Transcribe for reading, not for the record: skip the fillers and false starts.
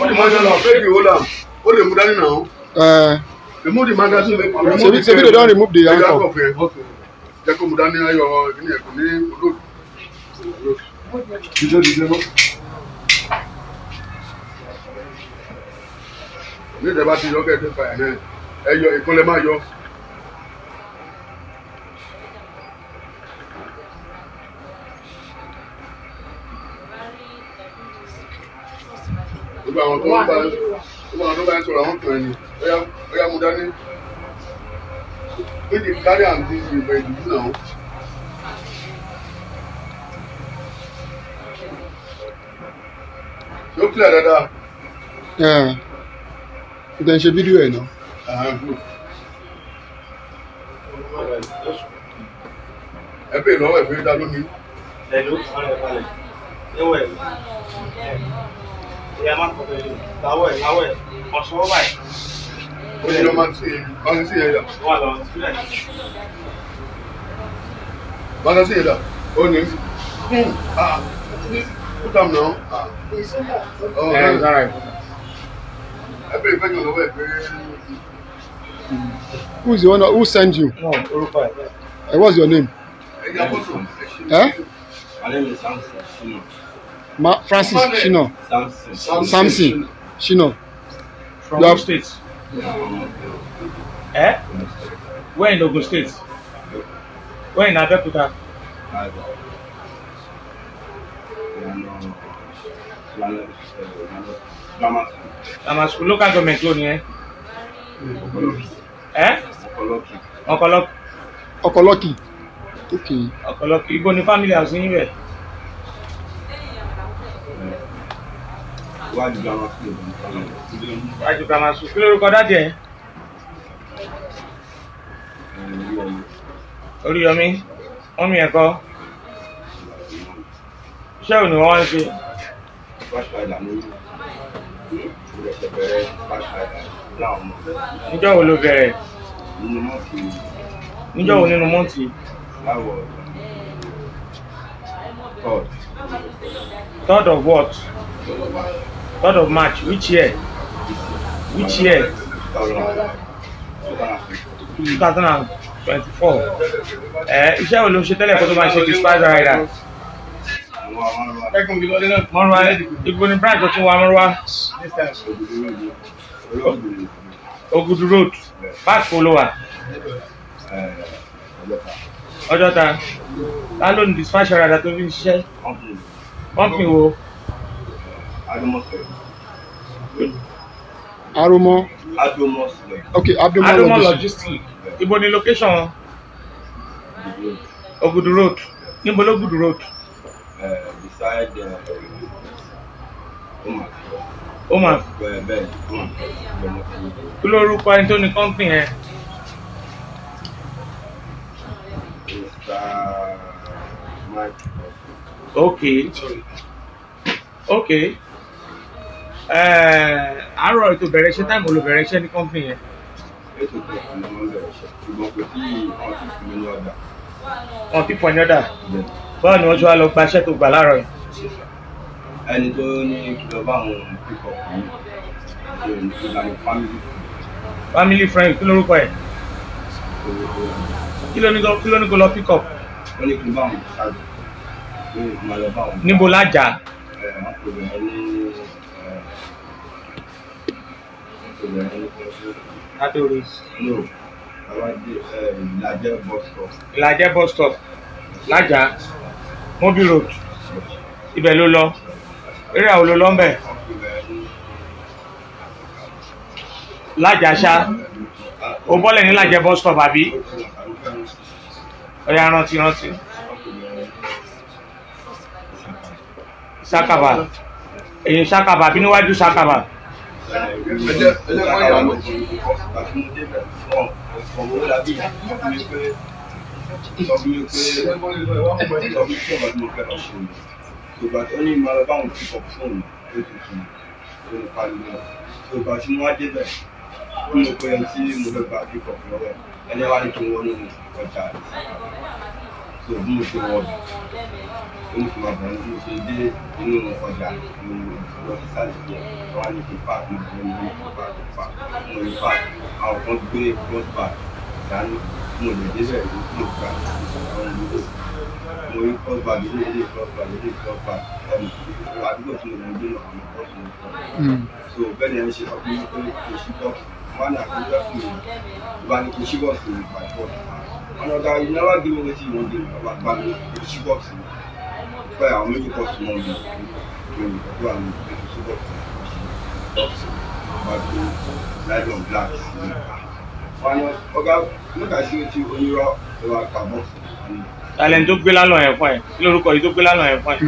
Remove the magazine now. Make you hold am. Hold the magazine now. Remove the magazine. Ṣebí they don remove the handcuff. Okay. Jẹ́ kó mú dání ayọ̀ kíní ẹ̀kọ́ ní olóòtú. Dídé lọ. Ní ìjọba ti yọ kẹ́ẹ̀dẹ́ fà ẹ̀ ẹyọ ìkúnlẹ̀ máa yọ. Gbogbo àwọn tó bá ń sọ̀rọ̀ àwọn kan ẹni ọ̀yá mú dání. Ó di kárí àǹtí ìgbà ìdìbò náà. Ṣé ó kílẹ̀ dáadáa? Ó tẹ̀ ń ṣe fídíò ẹ̀ náà. Ẹ bèèrè lọ́wọ́ ẹ̀ fún dá lómi. Hello, ewé. Ìyá máa ń kọ́ bẹ́ẹ̀ láwẹ̀ ọ̀ṣọ́ báyìí. Ó ní ọmọ sí ẹ̀yà. Wà lọ sílẹ̀. Bàtà sí ẹ̀dá. Ó ní. Put am now. It's alright. Ẹ bèèrè fẹ́ yàn lọ́wọ́ ẹ̀ pé. Who's the one who sent you? No, orúkọ ẹ̀. What's your name? Ẹ̀yà fọ́tò. My name is Samson Shino. Francis Shino. Samson Shino. From Ogun State. Where in Ogun State? Where in Abeokuta? Grammar school, local government ló ní Ọkọlọ́kì. Okay. Ọ̀pọ̀lọpọ̀ Ibon ni family house yín bẹ̀. Wájú grammar school. Kí lórúkọ dáàdì ẹ̀? Oríyọmí. Mọ́mí ẹ̀kọ́. Iṣẹ́ òní wọ́n ń ṣe. Níjọ́ wo ló bẹ̀rẹ̀? Níjọ́ wo nínú mọ́ǹtì? Third of what? 3rd of March. Which year? 2024. Iṣẹ́ wo ló ṣe tẹ́lẹ̀ kó tó máa ṣe dispatch rider? Mọ́rúwá Ibon ni branch tó wà Mọ́rúwá. Ogudu road. Park follower. Ọjọ́ta. Ta ló ní dispatch rider tó fi ń ṣiṣẹ́? Company wo? Adomo. Okay, Adomo Logistics. Ibo ni location? Ogudu road. Níbo l'Ogudu road? Beside Oma. Kí lórúkọ ẹni tó ní company yẹn? Okay. Àárọ̀ ètò bẹ̀rẹ̀ iṣẹ́ táìmù ló bẹ̀rẹ̀ iṣẹ́ ní company yẹn. Wọ́n ti pọ̀ ní ọ̀dà. Báwo ni wọ́n ṣe wá lọ gba iṣẹ́ tó gbà láàárọ̀ yìí? Ẹni tó ní kí lọ bá àwọn pípọ̀ yìí ìlànà family friend kí lórúkọ ẹ̀? Kí ló ní kó lọ pick up? Wọ́n ní kí lọ bá àwọn ṣáàjú. Níbo lájà? Ìlàjẹ bus stop. Lájà. Mobil road. Ibẹ̀ ló lọ. Eré àwọn ló lọ ń bẹ̀. Lájà ṣá. O bọ́lẹ̀ ní Lájẹ bus stop àbí? Ọya rántí. Sákàbà. Èyí Sákàbà bí níwájú Sákàbà. so bí mo ṣe wọ̀ ó ní kí n máa bọ̀ ní mo ṣe dé inú ọjà ní lọ sí sáré jẹ wọn á ní kí n pa àti mo ní mo ní pa àwọn kan gbé cross bag dání mo lè débẹ̀ ní mo gbà àwọn ìlú mo rí cross bag ilé cross bag àdúgbò tí mo lè gbé náà àwọn cross bag so bẹ́ẹ̀ ni ẹ ṣe sọ pé kò sí bọ́ọ̀sì wọn ní àkójọ fún mi ìbá ní kò sí bọ́ọ̀sì mi by force wọn náà dáa you never give me wetin you wan give me ọba gba mi kò sí bọ́ọ̀sì mi pé àwọn méjì bọ́ọ̀sì mọ́ mi lórí ìtọ́jú àwọn kò sí bọ́ọ̀sì ọba gbé nylon black sí mi wọn ní ọgá nígbà tí o ti onírọ́ ìwà pa bọ́ọ̀sì. talent tó gbé lálọ́ yẹn fún ẹ kí lórúkọ yìí tó gbé lálọ́ yẹn fún ẹ.